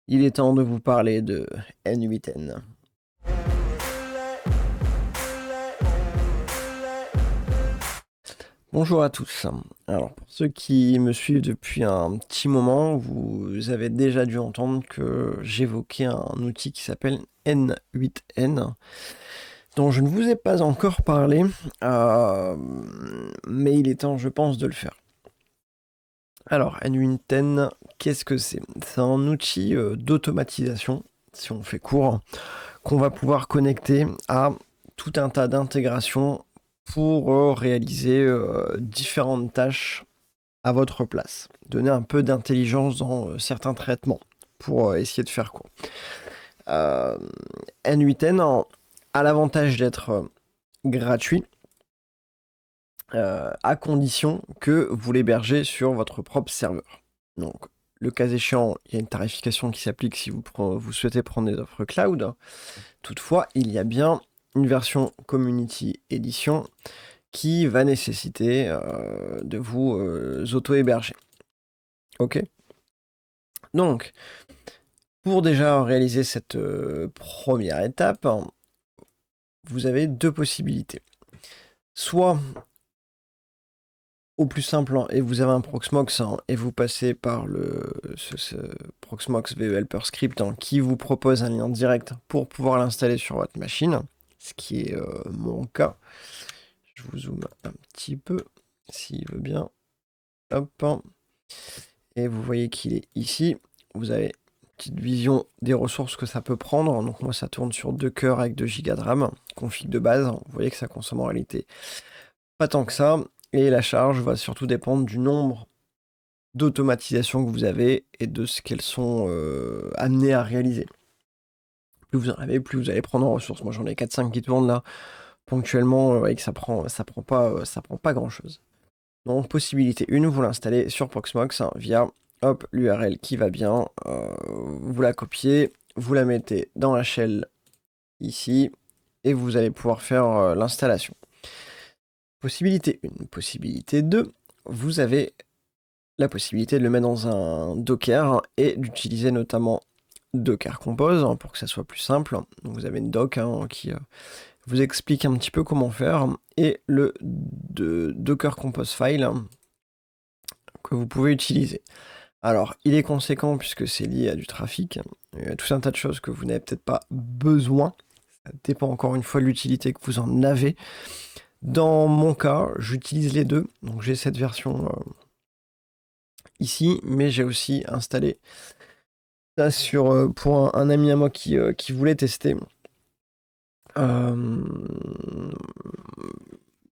Il est temps de vous parler de N8N. Bonjour à tous. Alors pour ceux qui me suivent depuis un petit moment, vous avez déjà dû entendre que j'évoquais un outil qui s'appelle N8N, dont je ne vous ai pas encore parlé, mais il est temps, je pense, de le faire. Alors N8N, qu'est-ce que c'est? C'est un outil d'automatisation, si on fait court, qu'on va pouvoir connecter à tout un tas d'intégrations pour réaliser différentes tâches à votre place. Donner un peu d'intelligence dans certains traitements pour essayer de faire court. N8N a l'avantage d'être gratuit à condition que vous l'hébergez sur votre propre serveur. Donc, le cas échéant, il y a une tarification qui s'applique si vous souhaitez prendre des offres cloud. Toutefois, il y a bien une version Community Edition qui va nécessiter de vous auto-héberger. Ok. Donc, pour déjà réaliser cette première étape, vous avez deux possibilités. Soit, au plus simple, et vous avez un Proxmox et vous passez par ce Proxmox VE Helper Script qui vous propose un lien direct pour pouvoir l'installer sur votre machine, ce qui est mon cas. Je vous zoome un petit peu, s'il veut bien. Hop. Et vous voyez qu'il est ici. Vous avez une petite vision des ressources que ça peut prendre. Donc moi, ça tourne sur 2 cœurs avec 2 Go de RAM. Config de base. Vous voyez que ça consomme en réalité pas tant que ça. Et la charge va surtout dépendre du nombre d'automatisations que vous avez et de ce qu'elles sont amenées à réaliser. Plus vous en avez, plus vous allez prendre en ressources. Moi, j'en ai 4-5 qui tournent là ponctuellement. Vous voyez que ça prend pas grand-chose. Donc, possibilité 1, vous l'installez sur Proxmox via l'URL qui va bien. Vous la copiez, vous la mettez dans la shell ici et vous allez pouvoir faire l'installation. Possibilité 1. Possibilité 2, vous avez la possibilité de le mettre dans un Docker et d'utiliser notamment Docker Compose pour que ça soit plus simple. Donc, vous avez une doc qui vous explique un petit peu comment faire et le Docker Compose file que vous pouvez utiliser. Alors, il est conséquent puisque c'est lié à du trafic. Il y a tout un tas de choses que vous n'avez peut-être pas besoin. Ça dépend encore une fois de l'utilité que vous en avez. Dans mon cas, j'utilise les deux. Donc j'ai cette version ici, mais j'ai aussi installé ça pour un ami à moi qui voulait tester.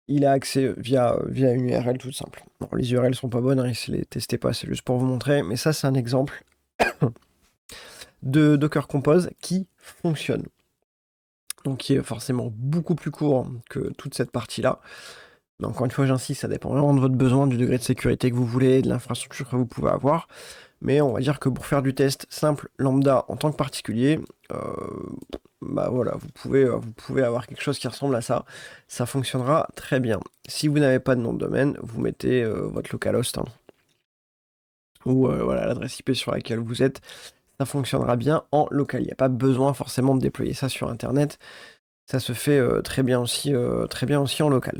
Il a accès via une URL toute simple. Bon, les URL sont pas bonnes, ne les testez pas, c'est juste pour vous montrer. Mais ça, c'est un exemple de Docker Compose qui fonctionne. Donc qui est forcément beaucoup plus court que toute cette partie-là. Mais encore une fois, j'insiste, ça dépend vraiment de votre besoin, du degré de sécurité que vous voulez, de l'infrastructure que vous pouvez avoir. Mais on va dire que pour faire du test simple, lambda, en tant que particulier, bah voilà, vous pouvez avoir quelque chose qui ressemble à ça. Ça fonctionnera très bien. Si vous n'avez pas de nom de domaine, vous mettez votre localhost ou voilà, l'adresse IP sur laquelle vous êtes. Ça fonctionnera bien en local. Il n'y a pas besoin forcément de déployer ça sur Internet. Ça se fait très bien aussi en local.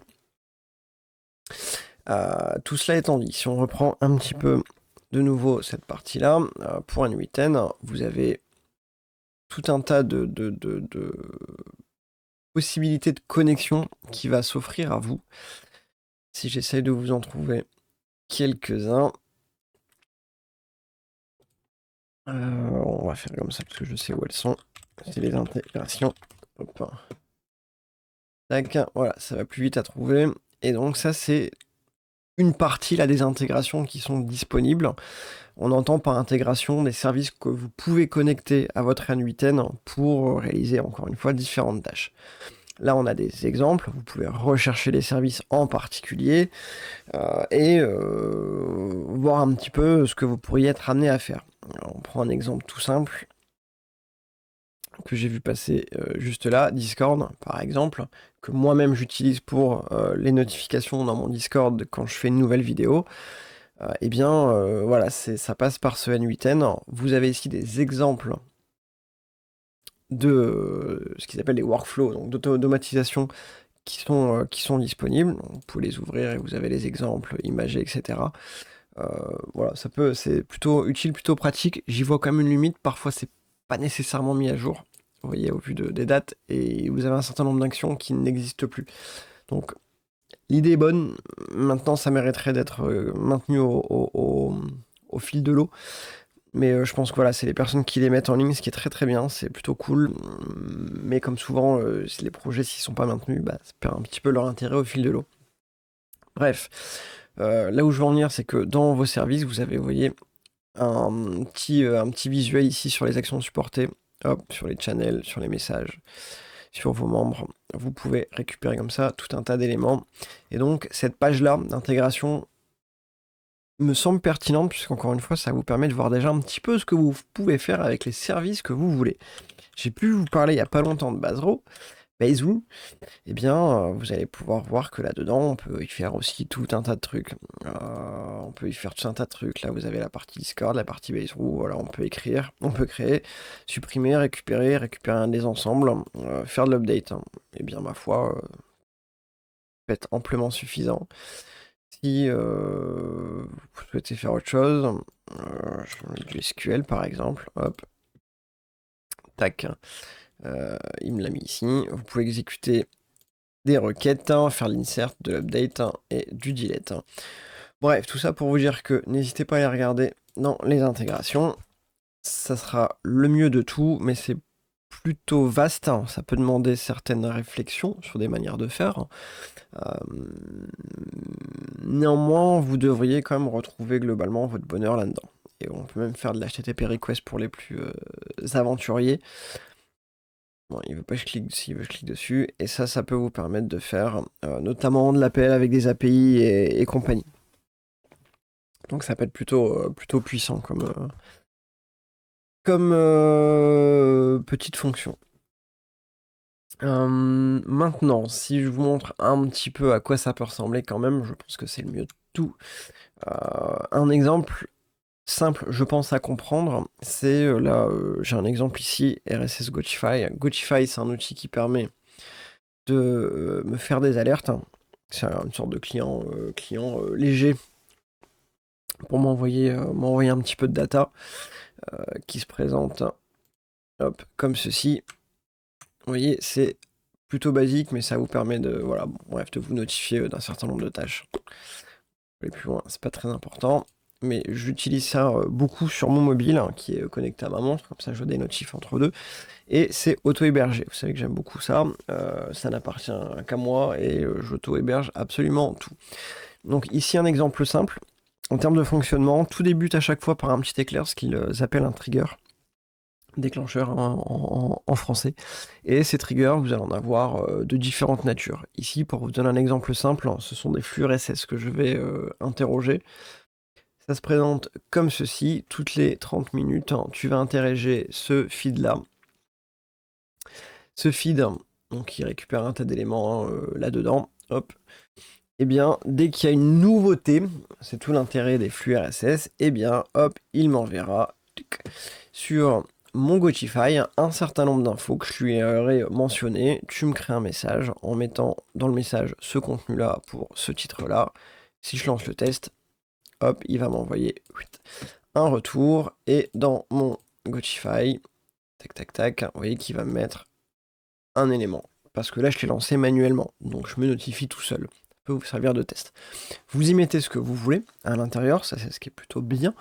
Tout cela étant dit, si on reprend un petit peu de nouveau cette partie-là, pour N8N, vous avez tout un tas de possibilités de connexion qui va s'offrir à vous. Si j'essaye de vous en trouver quelques-uns, on va faire comme ça parce que je sais où elles sont. C'est les intégrations. Hop. Tac, voilà, ça va plus vite à trouver. Et donc ça, c'est une partie là des intégrations qui sont disponibles. On entend par intégration des services que vous pouvez connecter à votre N8N pour réaliser encore une fois différentes tâches. Là, on a des exemples. Vous pouvez rechercher les services en particulier et voir un petit peu ce que vous pourriez être amené à faire. Alors, on prend un exemple tout simple que j'ai vu passer juste là, Discord par exemple, que moi-même j'utilise pour les notifications dans mon Discord quand je fais une nouvelle vidéo. Eh bien, voilà, ça passe par ce N8N. Vous avez ici des exemples de ce qu'ils appellent les workflows, donc d'automatisation qui sont disponibles. Vous pouvez les ouvrir et vous avez les exemples imagés, etc. Voilà, c'est plutôt utile, plutôt pratique. J'y vois quand même une limite. Parfois, c'est pas nécessairement mis à jour. Vous voyez, au vu des dates, et vous avez un certain nombre d'actions qui n'existent plus. Donc, l'idée est bonne. Maintenant, ça mériterait d'être maintenu au fil de l'eau. Mais je pense que voilà, c'est les personnes qui les mettent en ligne, ce qui est très très bien, c'est plutôt cool. Mais comme souvent, les projets, s'ils sont pas maintenus, bah, ça perd un petit peu leur intérêt au fil de l'eau. Bref, là où je veux en venir, c'est que dans vos services, vous avez, vous voyez, un petit visuel ici sur les actions supportées, hop, sur les channels, sur les messages, sur vos membres. Vous pouvez récupérer comme ça tout un tas d'éléments. Et donc, cette page-là d'intégration me semble pertinente, puisqu'encore une fois, ça vous permet de voir déjà un petit peu ce que vous pouvez faire avec les services que vous voulez. J'ai pu vous parler il n'y a pas longtemps de Baserow. Eh bien, vous allez pouvoir voir que là-dedans, on peut y faire aussi tout un tas de trucs. On peut y faire tout un tas de trucs. Là, vous avez la partie Discord, la partie Baserow. Voilà, on peut écrire, on peut créer, supprimer, récupérer un des ensembles, faire de l'update. Eh bien, ma foi, peut être amplement suffisant. Si vous souhaitez faire autre chose, du SQL par exemple, hop, tac, il me l'a mis ici. Vous pouvez exécuter des requêtes, faire l'insert, de l'update et du delete. Bref, tout ça pour vous dire que n'hésitez pas à les regarder dans les intégrations. Ça sera le mieux de tout, mais c'est plutôt vaste. Ça peut demander certaines réflexions sur des manières de faire. Néanmoins, vous devriez quand même retrouver globalement votre bonheur là-dedans. Et on peut même faire de l'HTTP request pour les plus aventuriers. Bon, il veut pas que je clique, s'il veut je clique dessus. Et ça peut vous permettre de faire notamment de l'appel avec des API et compagnie. Donc ça peut être plutôt puissant comme petite fonction. Maintenant, si je vous montre un petit peu à quoi ça peut ressembler quand même, je pense que c'est le mieux de tout. Un exemple simple, je pense, à comprendre, c'est là, j'ai un exemple ici, RSS Gotify. Gotify, c'est un outil qui permet de me faire des alertes. C'est une sorte de client léger pour m'envoyer un petit peu de data qui se présente hop, comme ceci. Vous voyez, c'est plutôt basique, mais ça vous permet de, voilà, bref, de vous notifier d'un certain nombre de tâches. Aller plus loin, c'est pas très important. Mais j'utilise ça beaucoup sur mon mobile, qui est connecté à ma montre, comme ça je vois des notifs entre deux. Et c'est auto-hébergé. Vous savez que j'aime beaucoup ça. Ça n'appartient qu'à moi et j'auto-héberge absolument tout. Donc ici un exemple simple. En termes de fonctionnement, tout débute à chaque fois par un petit éclair, ce qu'ils appellent un trigger. Déclencheur en français. Et ces triggers, vous allez en avoir de différentes natures. Ici, pour vous donner un exemple simple, ce sont des flux RSS que je vais interroger. Ça se présente comme ceci, toutes les 30 minutes, tu vas interroger ce feed-là. Ce feed, donc qui récupère un tas d'éléments là-dedans, hop. Eh bien, dès qu'il y a une nouveauté, c'est tout l'intérêt des flux RSS, eh bien, hop, il m'enverra sur mon Gotify un certain nombre d'infos que je lui aurais mentionné. Tu me crées un message en mettant dans le message ce contenu-là pour ce titre-là. Si je lance le test, hop, il va m'envoyer un retour. Et dans mon Gotify, tac, tac, tac, vous voyez qu'il va me mettre un élément. Parce que là, je l'ai lancé manuellement. Donc, je me notifie tout seul. Ça peut vous servir de test. Vous y mettez ce que vous voulez à l'intérieur. Ça, c'est ce qui est plutôt bien.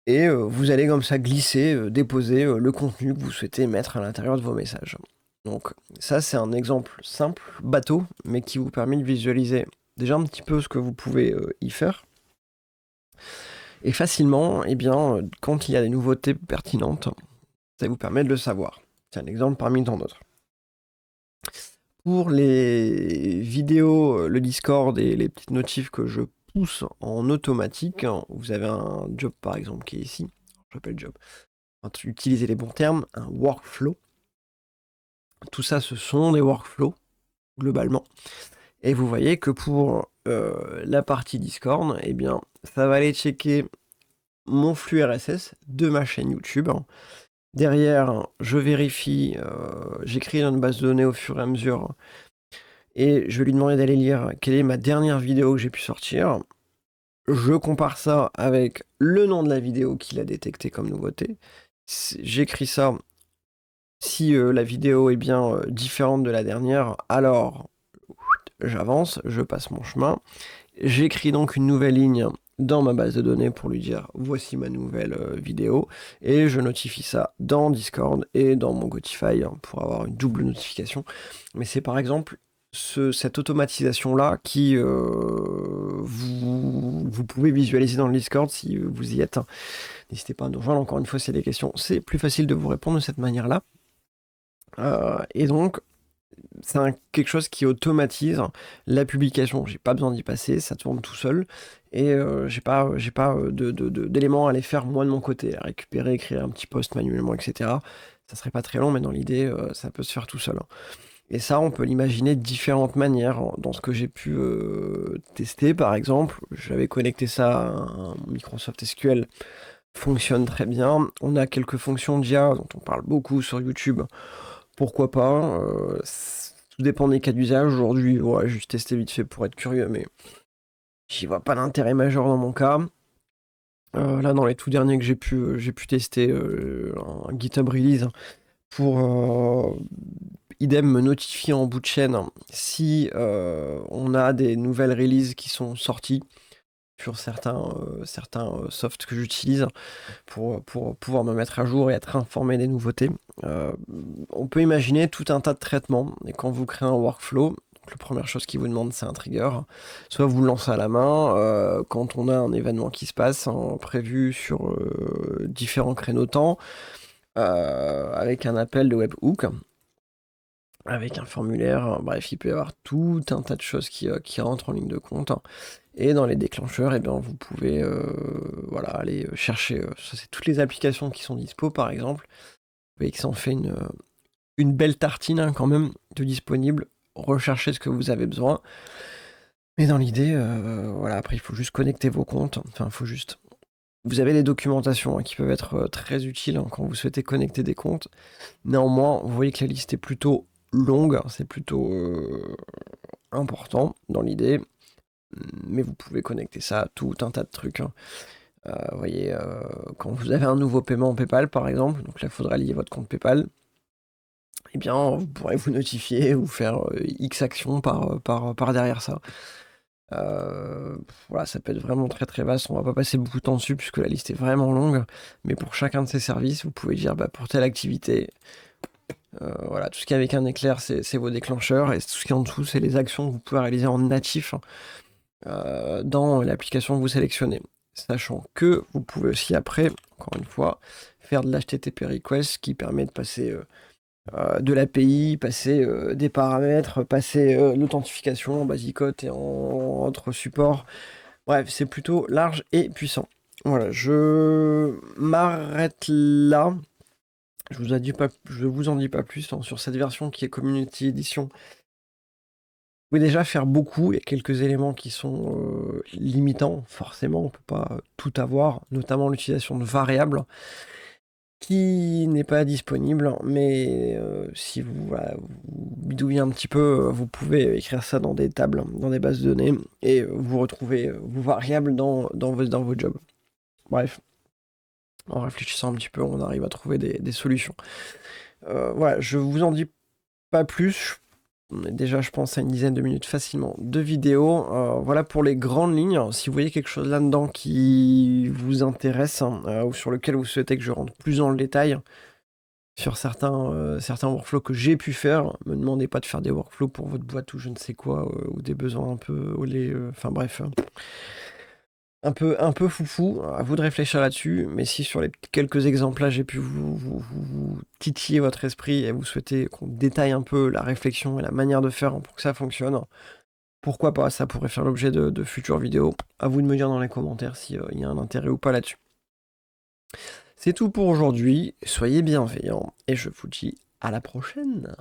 Et vous allez comme ça glisser, déposer le contenu que vous souhaitez mettre à l'intérieur de vos messages. Donc ça, c'est un exemple simple, bateau, mais qui vous permet de visualiser déjà un petit peu ce que vous pouvez y faire. Et facilement, eh bien, quand il y a des nouveautés pertinentes, ça vous permet de le savoir. C'est un exemple parmi tant d'autres. Pour les vidéos, le Discord et les petites notifs que je pousse en automatique, vous avez un job par exemple qui est ici. J'appelle job. Utiliser les bons termes, un workflow. Tout ça, ce sont des workflows, globalement. Et vous voyez que pour la partie Discord, eh bien, ça va aller checker mon flux RSS de ma chaîne YouTube. Derrière, je vérifie, j'écris dans une base de données au fur et à mesure, et je vais lui demander d'aller lire quelle est ma dernière vidéo que j'ai pu sortir. Je compare ça avec le nom de la vidéo qu'il a détecté comme nouveauté. J'écris ça. Si la vidéo est bien différente de la dernière, alors j'avance, je passe mon chemin. J'écris donc une nouvelle ligne dans ma base de données pour lui dire voici ma nouvelle vidéo, et je notifie ça dans Discord et dans mon Gotify pour avoir une double notification. Mais c'est par exemple cette automatisation là qui vous pouvez visualiser dans le Discord si vous y êtes. N'hésitez pas à nous rejoindre, encore une fois, c'est des questions, c'est plus facile de vous répondre de cette manière là. Et donc c'est quelque chose qui automatise la publication. J'ai pas besoin d'y passer, ça tourne tout seul, et j'ai pas d'éléments à aller faire moi de mon côté, à récupérer, écrire un petit post manuellement, etc. Ça serait pas très long, mais dans l'idée, ça peut se faire tout seul. Et ça, on peut l'imaginer de différentes manières. Dans ce que j'ai pu tester, par exemple, j'avais connecté ça à un Microsoft SQL, fonctionne très bien. On a quelques fonctions d'IA dont on parle beaucoup sur YouTube. Pourquoi pas, tout dépend des cas d'usage. Aujourd'hui, ouais, j'ai juste testé vite fait pour être curieux, mais j'y vois pas d'intérêt majeur dans mon cas. Là, dans les tout derniers que j'ai pu tester, un GitHub release pour idem me notifier en bout de chaîne si on a des nouvelles releases qui sont sorties sur certains softs que j'utilise pour pouvoir me mettre à jour et être informé des nouveautés. On peut imaginer tout un tas de traitements, et quand vous créez un workflow, donc la première chose qu'il vous demande, c'est un trigger. Soit vous le lancez à la main quand on a un événement qui se passe prévu sur différents créneaux temps, avec un appel de webhook, avec un formulaire. Bref, il peut y avoir tout un tas de choses qui rentrent en ligne de compte. Et dans les déclencheurs, eh bien, vous pouvez voilà, aller chercher, ça c'est toutes les applications qui sont dispo par exemple. Vous voyez que ça en fait une belle tartine quand même de disponible. Recherchez ce que vous avez besoin. Mais dans l'idée, voilà, après il faut juste connecter vos comptes. Enfin, il faut juste... Vous avez les documentations qui peuvent être très utiles quand vous souhaitez connecter des comptes. Néanmoins, vous voyez que la liste est plutôt longue, c'est plutôt important dans l'idée. Mais vous pouvez connecter ça à tout un tas de trucs. Vous voyez, quand vous avez un nouveau paiement PayPal, par exemple, donc là, il faudra lier votre compte PayPal, eh bien, vous pourrez vous notifier ou faire X actions par derrière ça. Voilà, ça peut être vraiment très très vaste. On va pas passer beaucoup de temps dessus puisque la liste est vraiment longue. Mais pour chacun de ces services, vous pouvez dire pour telle activité, voilà, tout ce qui est avec un éclair, c'est vos déclencheurs, et tout ce qui est en dessous, c'est les actions que vous pouvez réaliser en natif dans l'application que vous sélectionnez. Sachant que vous pouvez aussi après, encore une fois, faire de l'HTTP request qui permet de passer de l'API, passer des paramètres, passer l'authentification en basicote et en autres supports. Bref, c'est plutôt large et puissant. Voilà, je m'arrête là. Je vous en dis pas plus sur cette version qui est Community Edition. Vous pouvez déjà faire beaucoup, il y a quelques éléments qui sont limitants, forcément, on ne peut pas tout avoir, notamment l'utilisation de variables, qui n'est pas disponible, mais si vous bidouillez un petit peu, vous pouvez écrire ça dans des tables, dans des bases de données, et vous retrouvez vos variables dans vos jobs. Bref, en réfléchissant un petit peu, on arrive à trouver des solutions. Voilà, je vous en dis pas plus. On est déjà, je pense, à une dizaine de minutes facilement de vidéo. Voilà pour les grandes lignes. Si vous voyez quelque chose là-dedans qui vous intéresse ou sur lequel vous souhaitez que je rentre plus dans le détail sur certains workflows que j'ai pu faire, me demandez pas de faire des workflows pour votre boîte ou je ne sais quoi, ou des besoins un peu enfin bref, un peu foufou, à vous de réfléchir là-dessus. Mais si sur les quelques exemples là j'ai pu vous titiller votre esprit et vous souhaitez qu'on détaille un peu la réflexion et la manière de faire pour que ça fonctionne, pourquoi pas, ça pourrait faire l'objet de futures vidéos. À vous de me dire dans les commentaires s'il y a un intérêt ou pas là-dessus. C'est tout pour aujourd'hui, soyez bienveillants et je vous dis à la prochaine.